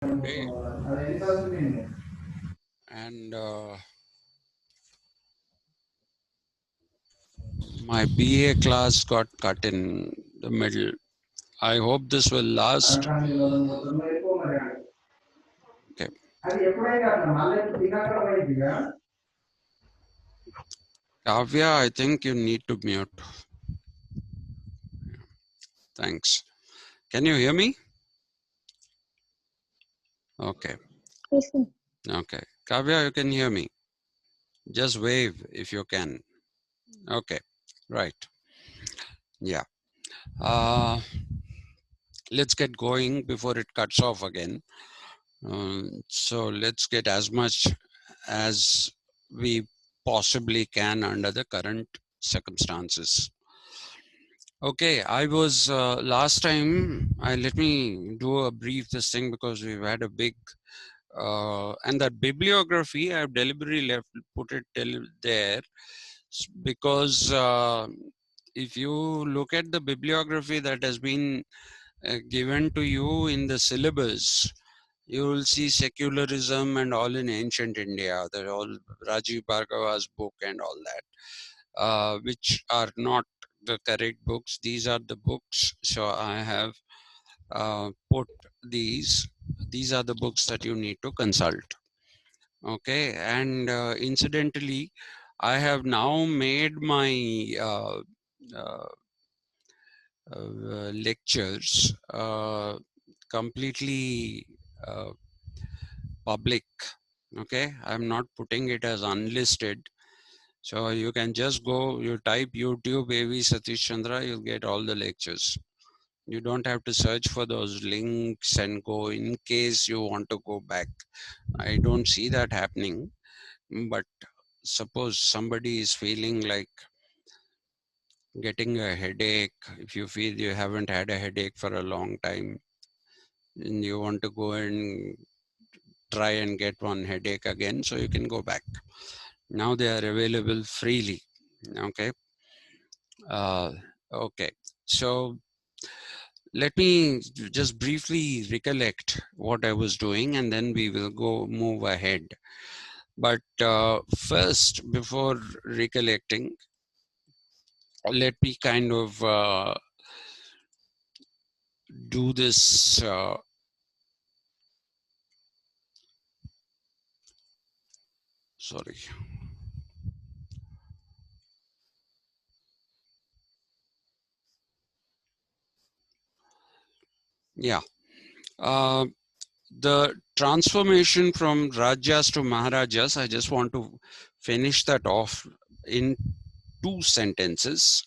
Okay. And my BA class got cut in the middle. I hope this will last. Okay. Kavya, I think you need to mute. Thanks. Can you hear me? Okay. Yes, sir. Okay. Kavya, you can hear me. Just wave if you can. Okay. Right. Yeah. Uh, let's get going before it cuts off again. So let's get as much as we possibly can under the current circumstances. Okay, I was last time. Let me do a brief this thing because we've had a big and that bibliography I've deliberately left put it there because if you look at the bibliography that has been given to you in the syllabus, you will see secularism and all in ancient India. They're all Rajiv Bhargava's book and all that, which are not the correct books. These are the books. So I have put these. These are the books that you need to consult. Okay, and incidentally, I have now made my uh, lectures completely public. Okay, I'm not putting it as unlisted. So you can just go, you type YouTube AV Satish Chandra, you'll get all the lectures. You don't have to search for those links and go in case you want to go back. I don't see that happening. But suppose somebody is feeling like getting a headache, if you feel you haven't had a headache for a long time and you want to go and try and get one headache again, so you can go back. Now they are available freely. Okay. Uh, okay. So let me just briefly recollect what I was doing and then we will go move ahead. But first, before recollecting, let me kind of do this. Sorry. Yeah. Uh, the transformation from Rajas to Maharajas, I just want to finish that off in two sentences.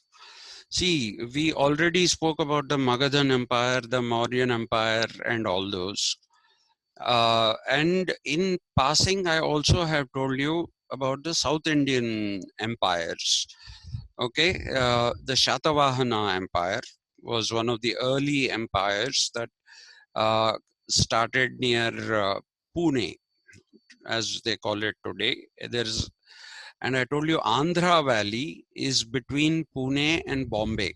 See, we already spoke about the Magadhan Empire, the Mauryan Empire, and all those. And in passing, I also have told you about the South Indian empires. Okay, the Shatavahana Empire was one of the early empires that uh, started near Pune, as they call it today. There's, and I told you, Andhra Valley is between Pune and Bombay.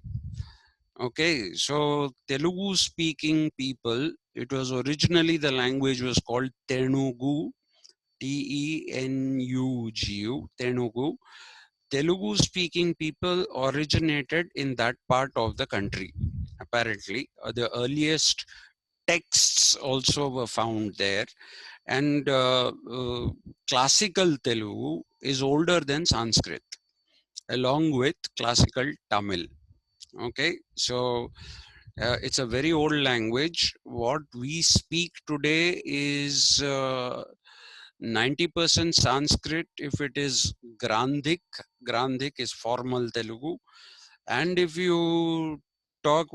Okay, so Telugu speaking people, it was originally the language was called Telugu, Tenugu, Telugu. Telugu speaking people originated in that part of the country. Apparently, the earliest texts also were found there. And classical Telugu is older than Sanskrit, along with classical Tamil. Okay, so it's a very old language. What we speak today is 90% Sanskrit if it is Grandhik. Grandhik is formal Telugu. And if you talk,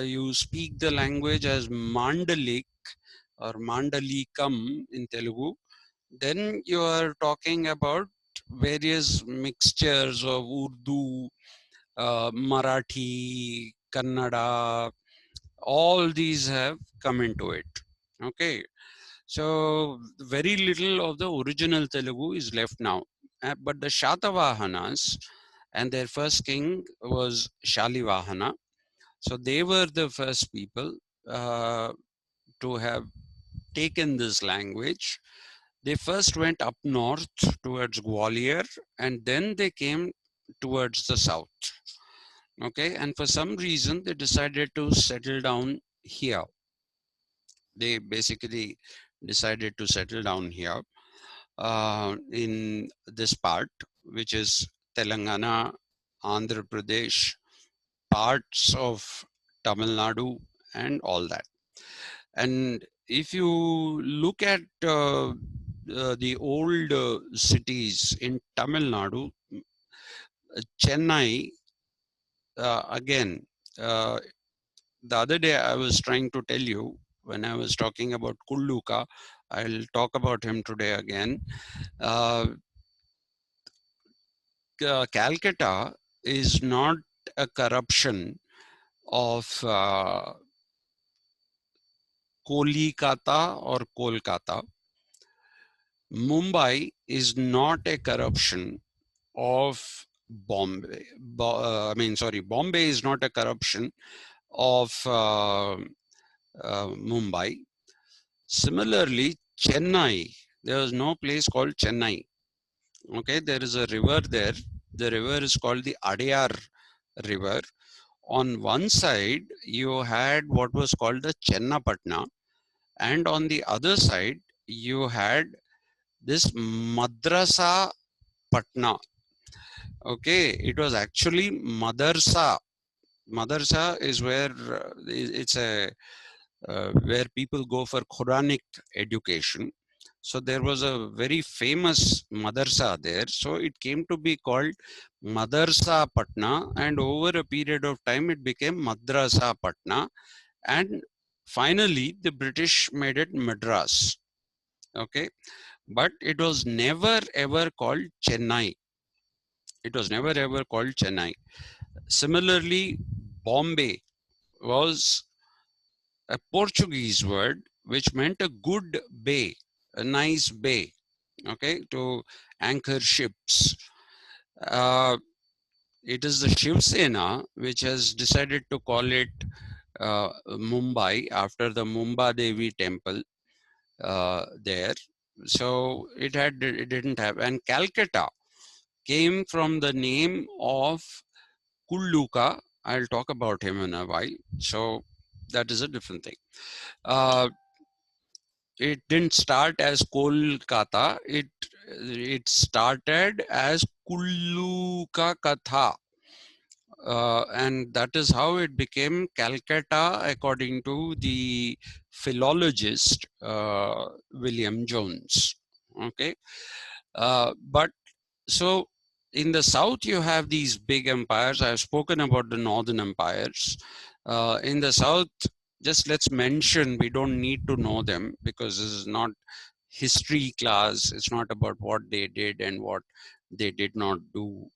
you speak the language as Mandalik or Mandalikam in Telugu, then you are talking about various mixtures of Urdu, Marathi, Kannada, all these have come into it. Okay, so very little of the original Telugu is left now. But the Shatavahanas and their first king was Shalivahana. So they were the first people to have taken this language, they first went up north towards Gwalior, and then they came towards the south. Okay, and for some reason they decided to settle down here. They basically decided to settle down here in this part, which is Telangana, Andhra Pradesh, parts of Tamil Nadu, and all that. And if you look at the old cities in Tamil Nadu, Chennai, again, uh, the other day I was trying to tell you when I was talking about Kulluka, I'll talk about him today again. Uh, Calcutta is not a corruption of Kolikata or Kolkata. Mumbai is not a corruption of Bombay. Bombay is not a corruption of Mumbai. Similarly, Chennai, there is no place called Chennai. Okay, there is a river there. The river is called the Adayar River. On one side, you had what was called the Chennapatna, and on the other side, you had this Madrasa Patna. Okay, it was actually Madarsa. Madarsa is where it's a where people go for Quranic education. So there was a very famous madarsa there. So it came to be called Madarsa Patna, and over a period of time it became Madrasa Patna, and finally the British made it Madras. Okay, but it was never ever called Chennai. It was never ever called Chennai. Similarly, Bombay was a Portuguese word which meant a good bay, a nice bay, okay, to anchor ships. Uh, it is the Shiv Sena which has decided to call it Mumbai after the Mumba Devi temple there. So it didn't have, and Calcutta came from the name of Kulluka. I'll talk about him in a while. So that is a different thing. Uh, it didn't start as Kolkata. It started as Kulluka Katha. And that is how it became Calcutta, according to the philologist William Jones. Okay, but so in the south you have these big empires. I've spoken about the northern empires. In the south, just let's mention, we don't need to know them because this is not history class. It's not about what they did and what they did not do.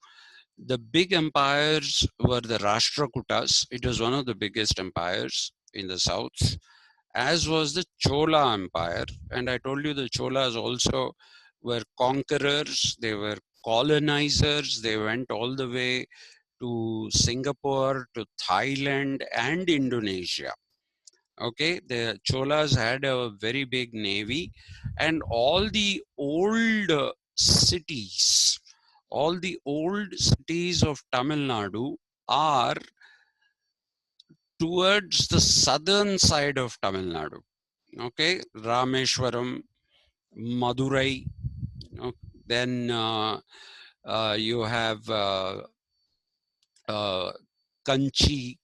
The big empires were the Rashtrakutas. It was one of the biggest empires in the south, as was the Chola Empire. And I told you the Cholas also were conquerors, they were colonizers, they went all the way to Singapore, to Thailand, and Indonesia. Okay, the Cholas had a very big navy, and all the old cities of Tamil Nadu are towards the southern side of Tamil Nadu. Okay, Rameshwaram, Madurai, then you have Kanchi,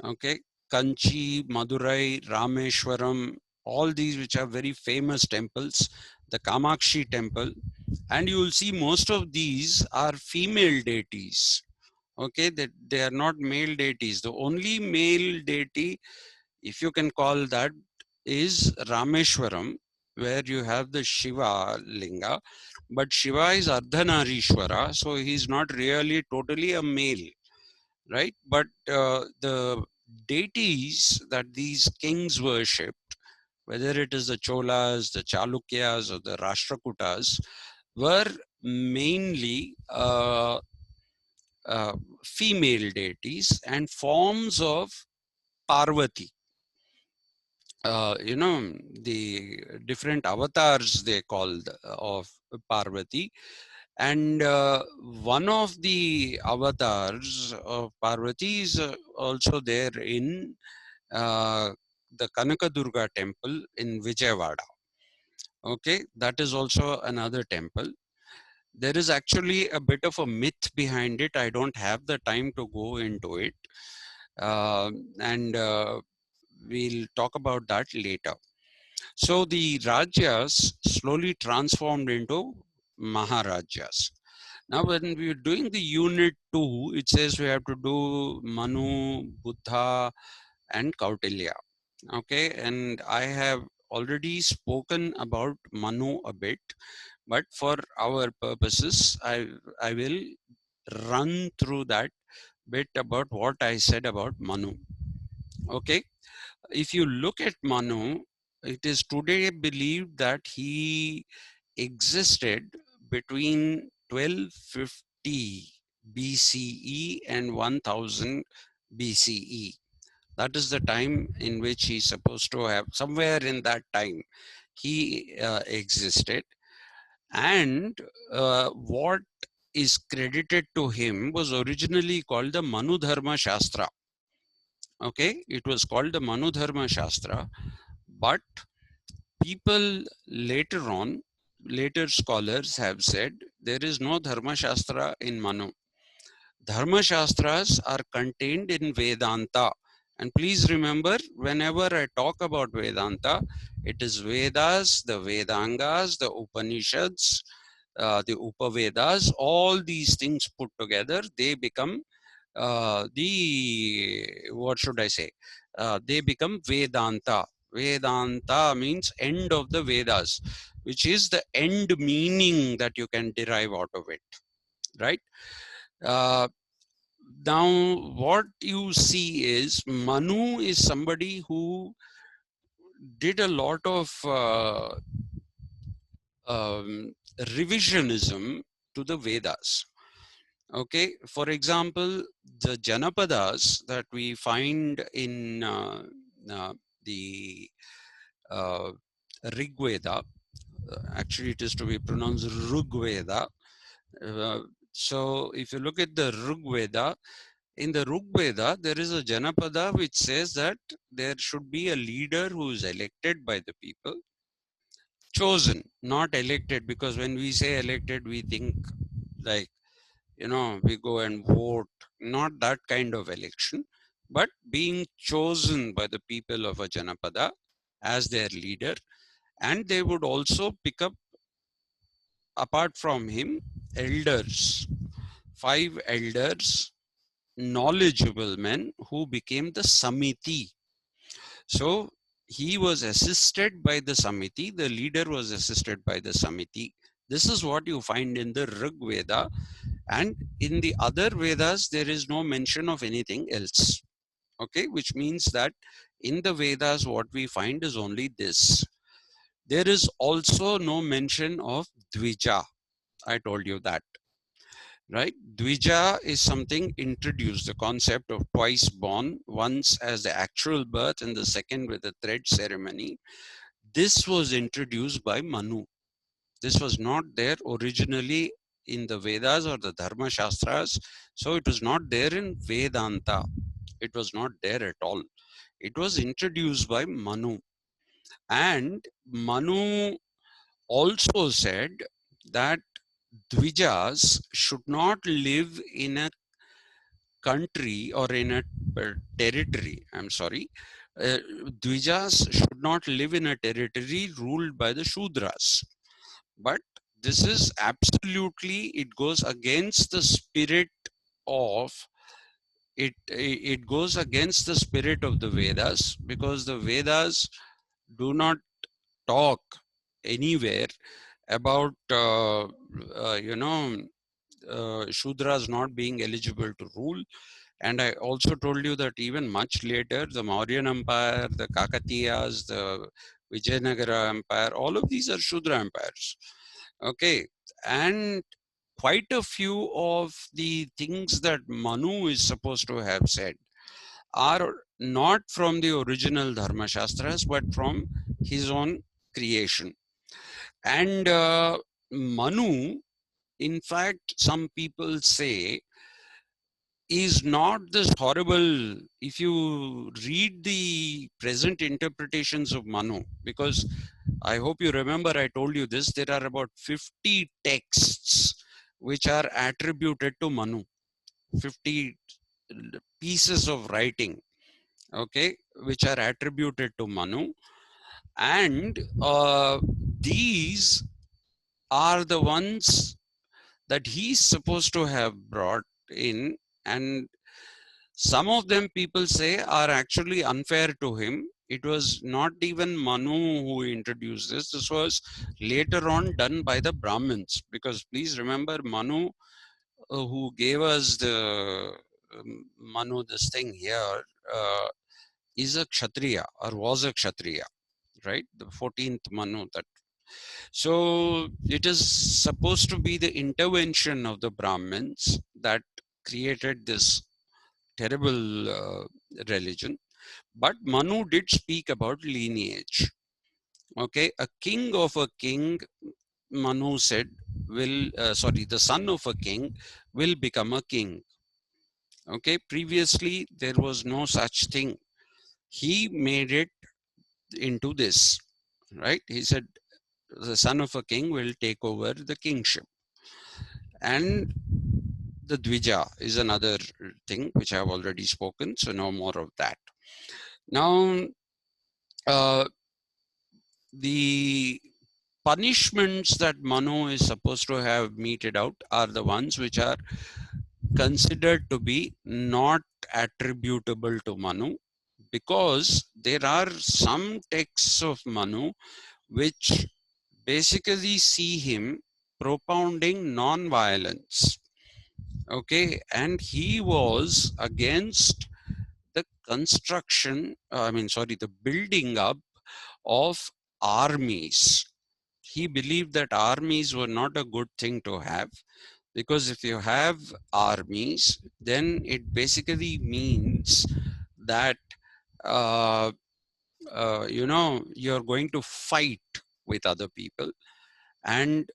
okay, Kanchi, Madurai, Rameshwaram, all these which are very famous temples, the Kamakshi temple, and you will see most of these are female deities. Okay, that they are not male deities. The only male deity, if you can call that, is Rameshwaram, where you have the Shiva Linga, but Shiva is Ardhanarishwara, so he's not really totally a male, right? But the deities that these kings worshipped, whether it is the Cholas, the Chalukyas, or the Rashtrakutas, were mainly female deities and forms of Parvati. you know, the different avatars they called of Parvati. And one of the avatars of Parvati is also there in uh, the Kanaka Durga temple in Vijayawada. Okay, that is also another temple. There is actually a bit of a myth behind it. I don't have the time to go into it. And we'll talk about that later. So the Rajas slowly transformed into Maharajas. Now, when we are doing the unit 2, it says we have to do Manu, Buddha, and Kautilya. Okay, and I have already spoken about Manu a bit, but for our purposes, I will run through that bit about what I said about Manu. Okay, if you look at Manu, it is today believed that he existed between 1250 BCE and 1000 BCE. That is the time in which he's supposed to have, somewhere in that time, he existed. And what is credited to him was originally called the Manu Dharma Shastra. Okay, it was called the Manu Dharma Shastra, but people later on, later scholars have said there is no Dharma Shastra in Manu. Dharma Shastras are contained in Vedanta. And please remember, whenever I talk about Vedanta, it is Vedas, the Vedangas, the Upanishads, the Upavedas, all these things put together, they become what should I say? They become Vedanta. Vedanta means end of the Vedas, which is the end meaning that you can derive out of it, right? Uh, Now, what you see is Manu is somebody who did a lot of revisionism to the Vedas. Okay, for example, the Janapadas that we find in uh, the uh, Rig Veda, actually it is to be pronounced Rug Veda. So if you look at the Rug Veda, in the Rug Veda, there is a Janapada which says that there should be a leader who is elected by the people, chosen, not elected, because when we say elected, we think like, you know, we go and vote, not that kind of election, but being chosen by the people of a Janapada as their leader. And they would also pick up, apart from him, elders, five elders, knowledgeable men who became the Samiti. So he was assisted by the Samiti, the leader was assisted by the Samiti. This is what you find in the Rig Veda, and in the other Vedas, there is no mention of anything else. Okay, which means that in the Vedas, what we find is only this. There is also no mention of Dvija. I told you that, right? Dvija is something introduced, the concept of twice born, once as the actual birth and the second with the thread ceremony. This was introduced by Manu. This was not there originally in the Vedas or the Dharma Shastras. So it was not there in Vedanta. It was not there at all. It was introduced by Manu. And Manu also said that Dvijas should not live in a country or in a territory. I'm sorry. Dvijas should not live in a territory ruled by the Shudras. But this is absolutely, it goes against the spirit of it goes against the spirit of the Vedas, because the Vedas do not talk anywhere about Shudras not being eligible to rule. And I also told you that even much later, the Mauryan Empire, the Kakatiyas, the Vijayanagara Empire, all of these are Shudra empires. Okay, and quite a few of the things that Manu is supposed to have said are not from the original Dharma Shastras, but from his own creation. And Manu, in fact, some people say, is not this horrible. If you read the present interpretations of Manu, because I hope you remember I told you this, there are about 50 texts which are attributed to Manu, 50 pieces of writing, okay, which are attributed to Manu. And these are the ones that he's supposed to have brought in, and some of them people say are actually unfair to him. It was not even Manu who introduced this. This was later on done by the Brahmins, because please remember, Manu, who gave us the Manu, this thing here, is a Kshatriya, or was a Kshatriya, right? The 14th Manu. That so it is supposed to be the intervention of the Brahmins that created this terrible religion. But Manu did speak about lineage. Okay, a king of a king, Manu said, will the son of a king will become a king. Okay, previously there was no such thing. He made it into this, right? He said the son of a king will take over the kingship. And the Dvija is another thing which I have already spoken, so no more of that. Now, the punishments that Manu is supposed to have meted out are the ones which are considered to be not attributable to Manu, because there are some texts of Manu which basically see him propounding non-violence. Okay, and he was against the construction, the building up of armies. He believed that armies were not a good thing to have, because if you have armies, then it basically means that uh, you're going to fight with other people. And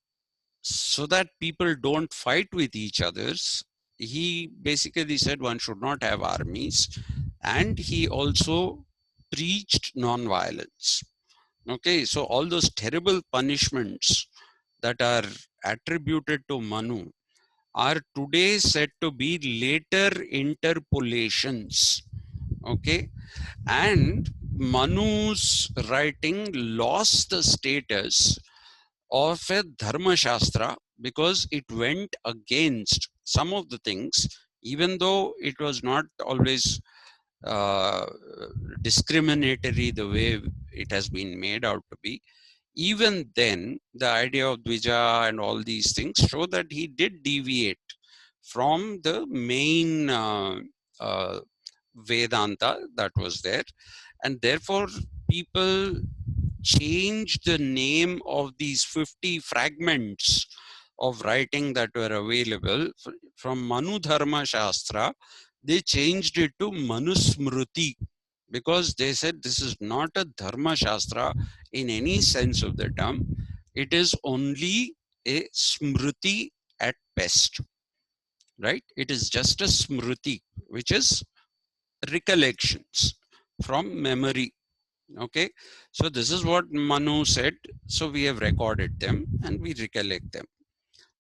so that people don't fight with each others, he basically said one should not have armies. And he also preached non-violence. Okay, so all those terrible punishments that are attributed to Manu are today said to be later interpolations. Okay, and Manu's writing lost the status of a Dharma Shastra because it went against some of the things, even though it was not always uh, discriminatory the way it has been made out to be. Even then, the idea of Dvija and all these things show that he did deviate from the main uh, Vedanta that was there. And therefore, people changed the name of these 50 fragments of writing that were available from Manu Dharma Shastra. They changed it to Manusmriti, because they said this is not a Dharma Shastra in any sense of the term. It is only a Smriti at best, right? It is just a Smriti, which is recollections from memory. Okay, so this is what Manu said. So we have recorded them and we recollect them.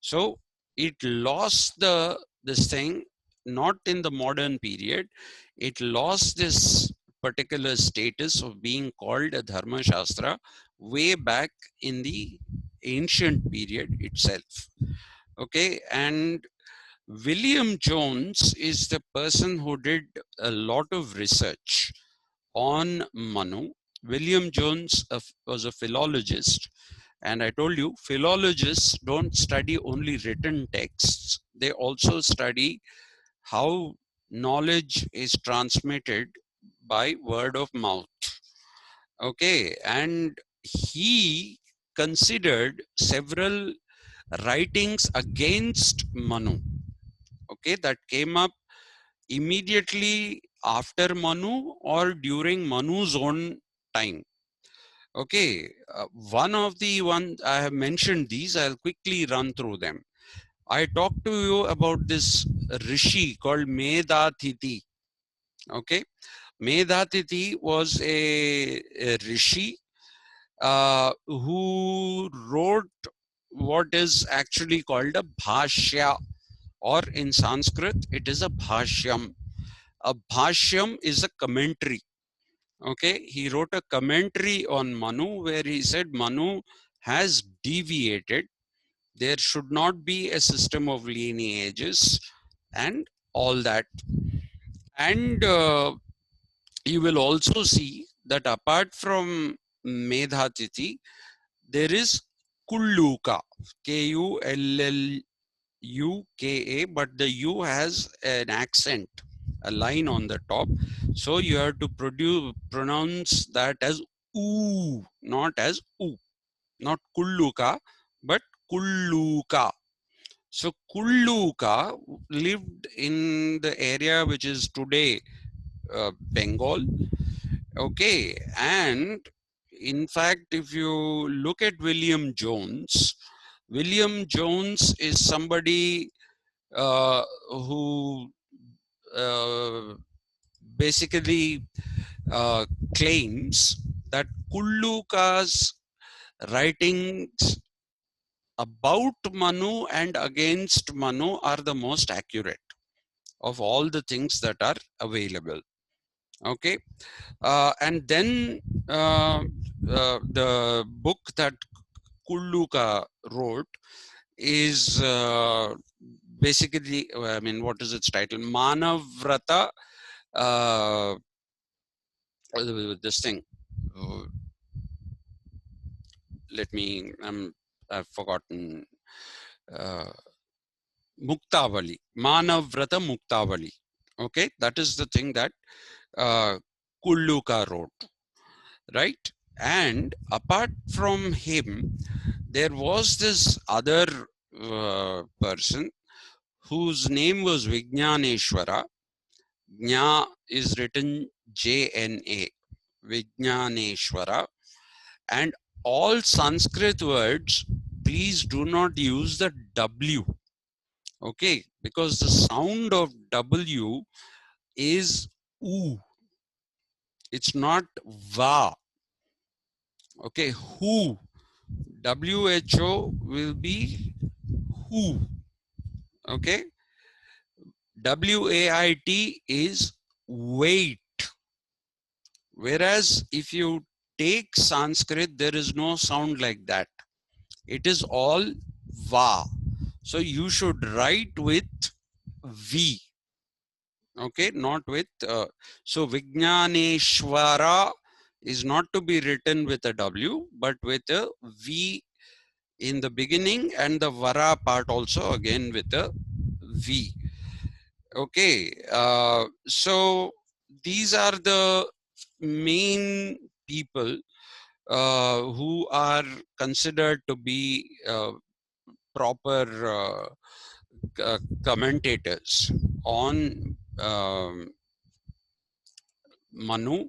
So it lost this thing not in the modern period. It lost this particular status of being called a Dharma Shastra way back in the ancient period itself. Okay, and William Jones is the person who did a lot of research on Manu. William Jones was a philologist, and I told you, philologists don't study only written texts, they also study how knowledge is transmitted by word of mouth. Okay, and he considered several writings against Manu, okay, that came up immediately after Manu or during Manu's own time. Okay, one of the ones I have mentioned these, I'll quickly run through them. I talked to you about this rishi called Medhatiti. Okay, Medhatiti was a rishi who wrote what is actually called a bhashya, or in Sanskrit it is a bhashyam. A bhashyam is a commentary. Okay, he wrote a commentary on Manu where he said Manu has deviated. There should not be a system of lineages and all that. And you will also see that apart from Medhatiti, there is Kulluka, Kulluka, but the U has an accent, a line on the top. So you have to pronounce that as oo, not as oo, not Kulluka, but Kulluka. So Kulluka lived in the area which is today Bengal. Okay, and in fact, if you look at William Jones is somebody who uh, basically claims that Kulluka's writings about Manu and against Manu are the most accurate of all the things that are available. Okay, and then the book that Kulluka wrote is basically, I mean, what is its title? Manavrata. Uh, this thing. Uh, let me. I've forgotten. Uh, Muktavali. Manavrata Muktavali. Okay, that is the thing that Kulluka wrote, right? And apart from him, there was this other person whose name was Vijnaneshwara. Jna is written Jna, Vijnaneshwara. And all Sanskrit words, please do not use the W. Okay, because the sound of W is oo. It's not va. Okay, who. WHO will be who. Okay, WAIT is wait. Whereas if you take Sanskrit, there is no sound like that. It is all va. So you should write with V. Okay, not with. So Vijnaneshwara is not to be written with a W, but with a V in the beginning, and the Vara part also again with a V. Okay, so these are the main people who are considered to be proper commentators on Manu,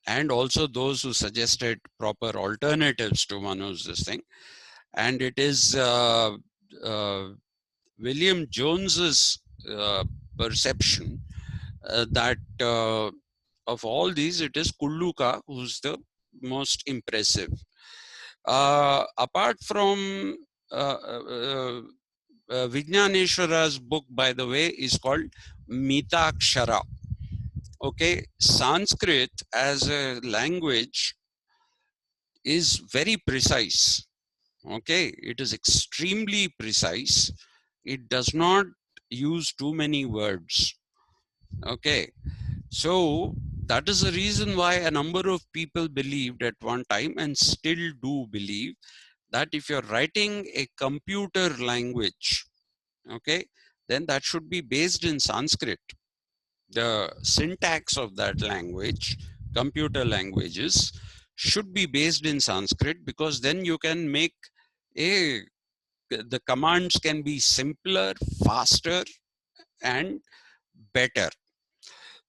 and also those who suggested proper alternatives to Manu's this thing. And it is William Jones's perception that of all these, it is Kulluka who's the most impressive. Apart from Vijnaneshwara's book, by the way, is called Mitakshara. Okay, Sanskrit as a language is very precise. Okay, it is extremely precise. It does not use too many words. Okay, so that is the reason why a number of people believed at one time, and still do believe, that if you're writing a computer language, okay, then that should be based in Sanskrit. The syntax of that language, computer languages, should be based in Sanskrit, because then you can make the commands can be simpler, faster, and better.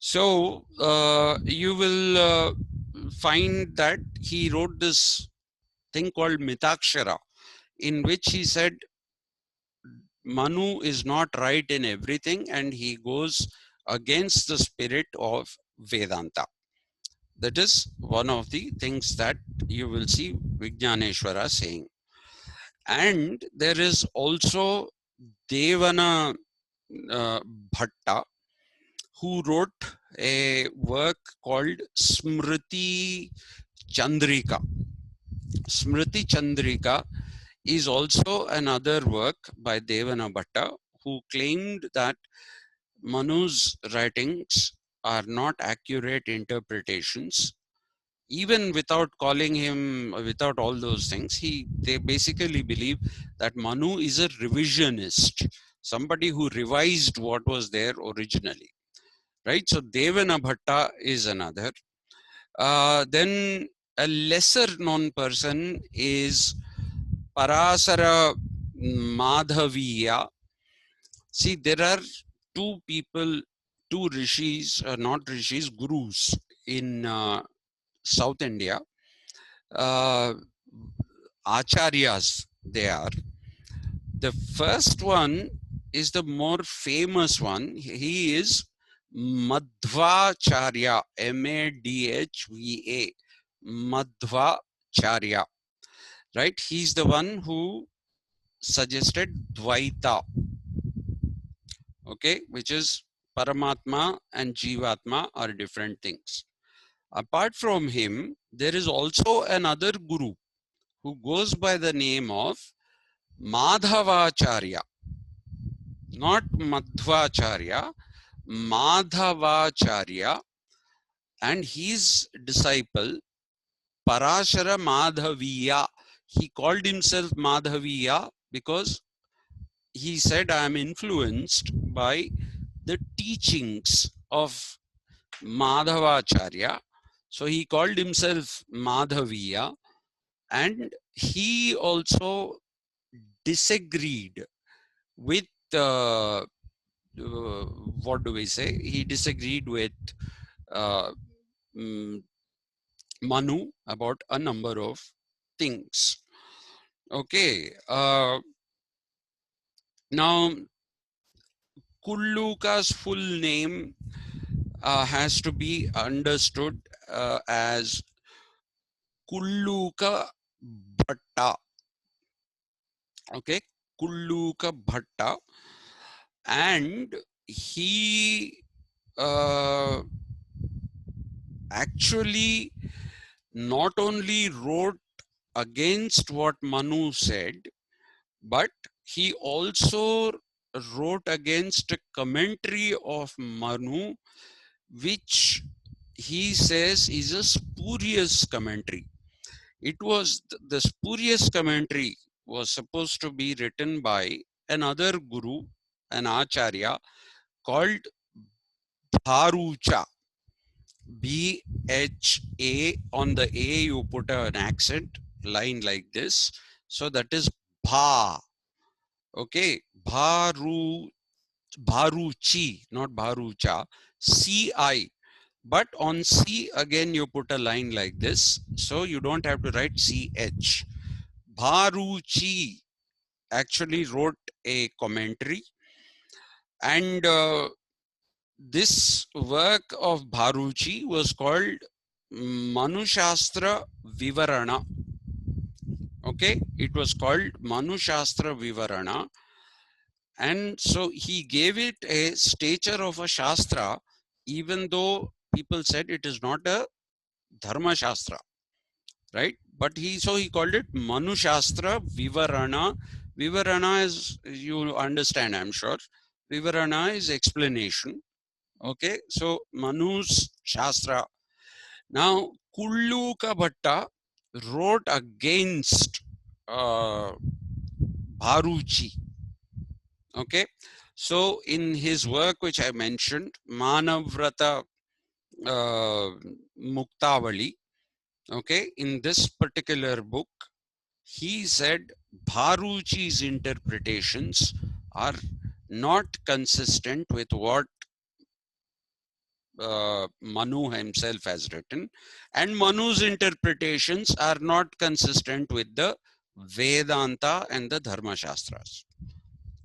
So you will find that he wrote this thing called Mitakshara, in which he said Manu is not right in everything and he goes against the spirit of Vedanta. That is one of the things that you will see Vijnaneshwara saying. And there is also Devana Bhatta, who wrote a work called Smriti Chandrika. Smriti Chandrika is also another work by Devana Bhatta, who claimed that Manu's writings are not accurate interpretations. Even without calling him, without all those things, they basically believe that Manu is a revisionist, somebody who revised what was there originally, right? So Devana Bhatta is another. Then a lesser known person is Parasara Madhaviya. See, there are two people, two rishis, not rishis, gurus in South India. Uh, Acharyas, they are. The first one is the more famous one. He is Madhvacharya, Madhva, Madhvacharya, right? He's the one who suggested Dvaita, okay, which is Paramatma and Jivatma are different things. Apart from him, there is also another guru who goes by the name of Madhavacharya, not Madhvacharya, Madhavacharya, and his disciple Parashara Madhaviya. He called himself Madhaviya because he said, I am influenced by the teachings of Madhavacharya. So he called himself Madhaviya, and he also disagreed with what do we say? He disagreed with uh, mm, Manu about a number of things. Okay. Now, Kulluka's full name has to be understood as Kulluka Bhatta. Okay. Kulluka Bhatta. And he uh, actually not only wrote against what Manu said, but he also wrote against a commentary of Manu, which he says is a spurious commentary. It was the spurious commentary was supposed to be written by another guru, an acharya called Bharucha. BHA, on the A you put an accent line like this. So that is Bha. Okay. Bharuchi, not Bharucha. CI. But on C again you put a line like this. So you don't have to write CH. Bharuchi actually wrote a commentary, and this work of Bharuchi was called Manushastra Vivarana. Okay, it was called Manushastra Vivarana, and so he gave it a stature of a Shastra, even though people said it is not a Dharma Shastra, right? But he called it Manushastra Vivarana. Vivarana is, you understand, I'm sure. Vivarana is explanation. Okay, so Manu's Shastra. Now, Kulluka Bhatta wrote against Bharuchi. Okay, so in his work, which I mentioned, Manavrata Muktavali, okay, in this particular book, he said Bharuchi's interpretations are not consistent with what Manu himself has written, and Manu's interpretations are not consistent with the Vedanta and the Dharma Shastras,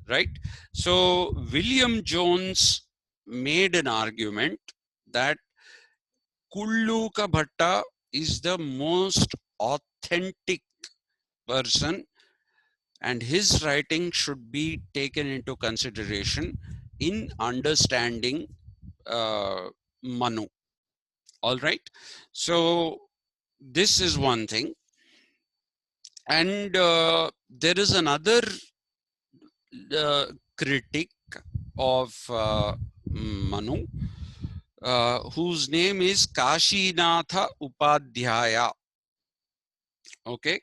right? So William Jones made an argument that Kulluka Bhatta is the most authentic person, and his writing should be taken into consideration in understanding Manu. All right. So this is one thing. And there is another critic of Manu, whose name is Kashinatha Upadhyaya. Okay.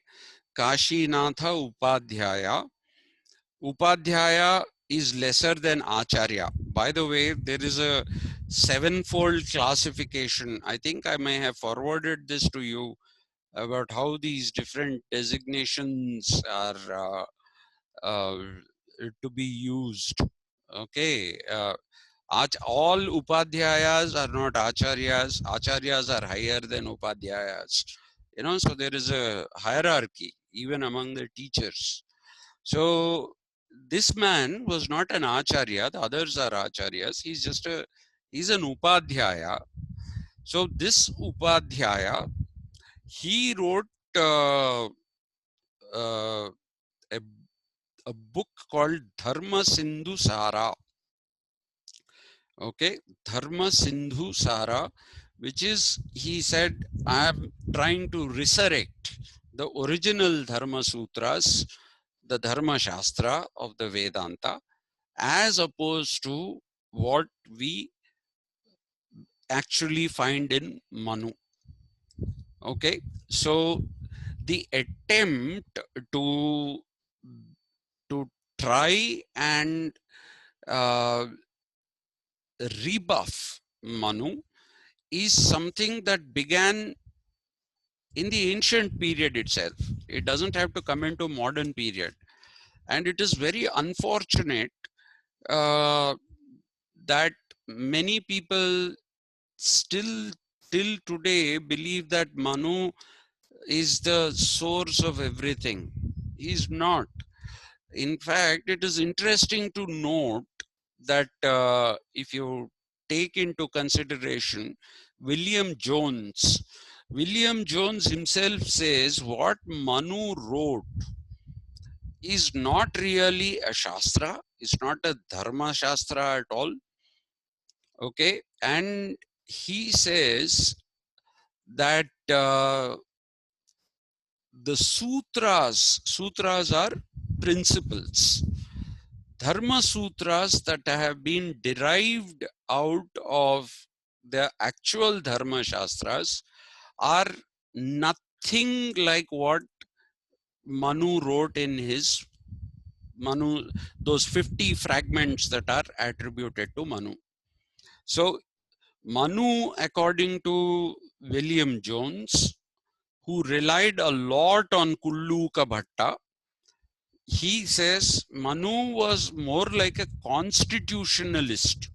Kashinatha Upadhyaya. Upadhyaya is lesser than Acharya. By the way, there is a sevenfold classification. I think I may have forwarded this to you about how these different designations are uh, to be used. Okay. All Upadhyayas are not Acharyas. Acharyas are higher than Upadhyayas. You know, so there is a hierarchy even among the teachers. So this man was not an Acharya. The others are Acharyas. He's an Upadhyaya. So this Upadhyaya, he wrote uh, uh, a, a book called Dharma Sindhu Sara. Okay, Dharma Sindhu Sara, which is, he said, I am trying to resurrect the original Dharma Sutras, the Dharma Shastra of the Vedanta, as opposed to what we actually find in Manu. Okay, so the attempt to to try and uh, rebuff Manu is something that began in the ancient period itself. It doesn't have to come into modern period, and it is very unfortunate uh, that many people still till today believe that Manu is the source of everything. He's not. In fact, it is interesting to note that if you take into consideration William Jones, William Jones himself says what Manu wrote is not really a Shastra, it's not a Dharma Shastra at all. Okay, and he says that the sutras are principles. Dharma sutras that have been derived out of the actual Dharma Shastras are nothing like what Manu wrote in his Manu, those 50 fragments that are attributed to Manu. So, Manu, according to William Jones, who relied a lot on Kulluka Bhatta, he says Manu was more like a constitutionalist.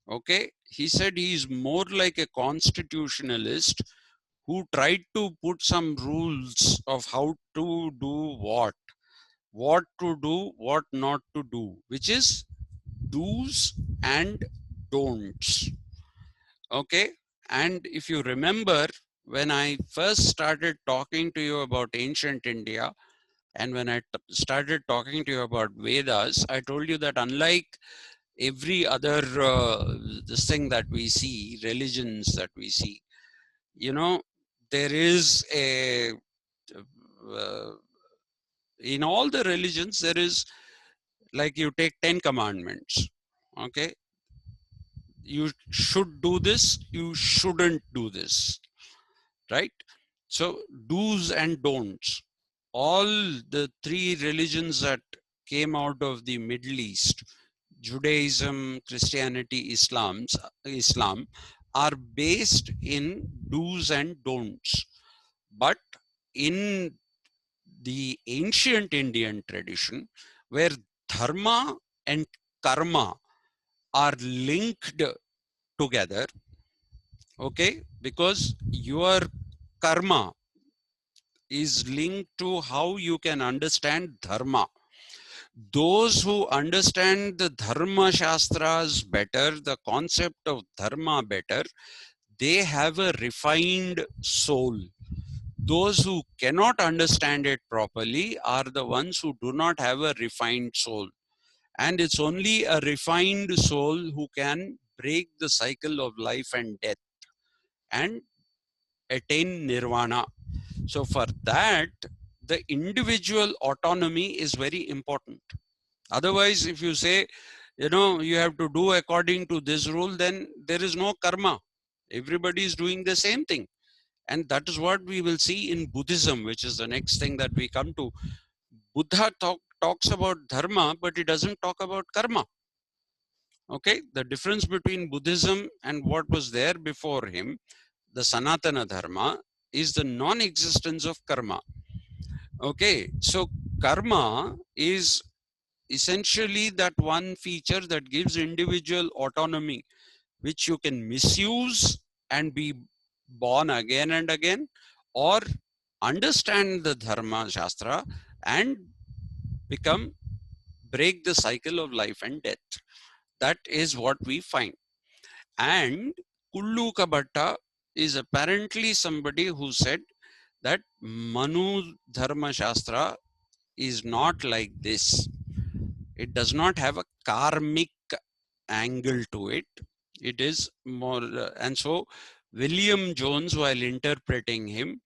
Okay, he said he is more like a constitutionalist who tried to put some rules of how to do what to do, what not to do, which is do's and don'ts. Okay, and if you remember, when I first started talking to you about ancient India, and when I started talking to you about Vedas, I told you that unlike every other this thing that we see, religions that we see, you know, there is a in all the religions there is, like, you take 10 commandments. Okay, you should do this, you shouldn't do this, right? So do's and don'ts, all the three religions that came out of the Middle East, Judaism, Christianity, Islam, are based in do's and don'ts. But in the ancient Indian tradition, where dharma and karma are linked together, okay, because your karma is linked to how you can understand dharma. Those who understand the dharma shastras better, the concept of dharma better, they have a refined soul. Those who cannot understand it properly are the ones who do not have a refined soul. And it's only a refined soul who can break the cycle of life and death and attain nirvana. So, for that, the individual autonomy is very important. Otherwise, if you say, you have to do according to this rule, then there is no karma. Everybody is doing the same thing. And that is what we will see in Buddhism, which is the next thing that we come to. Buddha talks about dharma, but he doesn't talk about karma. Okay, the difference between Buddhism and what was there before him, the Sanatana Dharma, is the non existence of karma. Okay, so karma is essentially that one feature that gives individual autonomy, which you can misuse and be born again and again, or understand the Dharma Shastra and become break the cycle of life and death. That is what we find. And Kullu Kabhatta is apparently somebody who said that Manu Dharma Shastra is not like this. It does not have a karmic angle to it. It is more, and so William Jones, while interpreting him,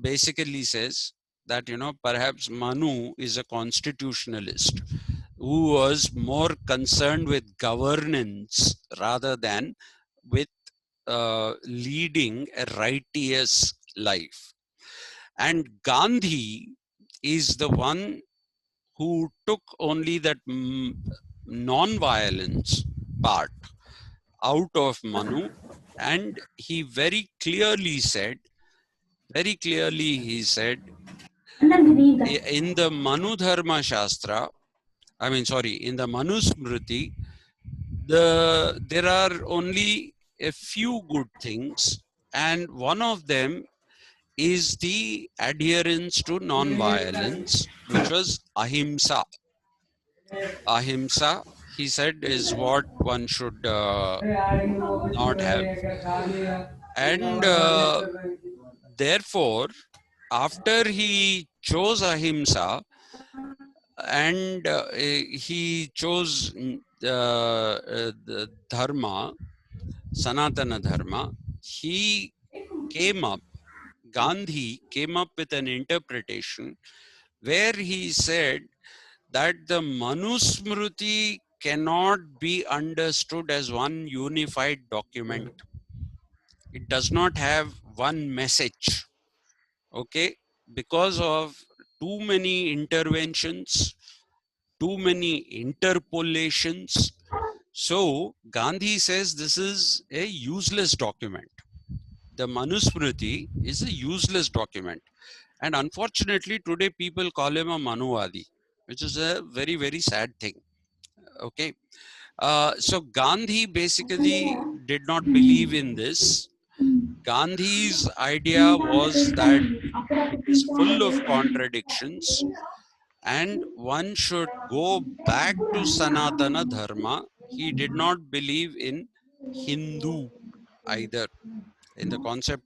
basically says that, perhaps Manu is a constitutionalist who was more concerned with governance rather than with leading a righteous life. And Gandhi is the one who took only that non-violence part out of Manu, and he very clearly said, in the Manu Dharma Shastra, in the Manusmriti, there are only a few good things, and one of them is the adherence to non-violence, which was ahimsa. Ahimsa, he said, is what one should not have. And therefore, after he chose ahimsa and he chose the dharma, Sanatana Dharma, he came up, Gandhi came up with an interpretation where he said that the Manusmriti cannot be understood as one unified document. It does not have one message, okay, because of too many interventions, too many interpolations. So Gandhi says this is a useless document. The Manusmriti is a useless document. And unfortunately, today people call him a Manuvadi, which is a very, very sad thing. Okay. So Gandhi basically did not believe in this. Gandhi's idea was that it is full of contradictions and one should go back to Sanatana Dharma. He did not believe in Hindu either, in the concept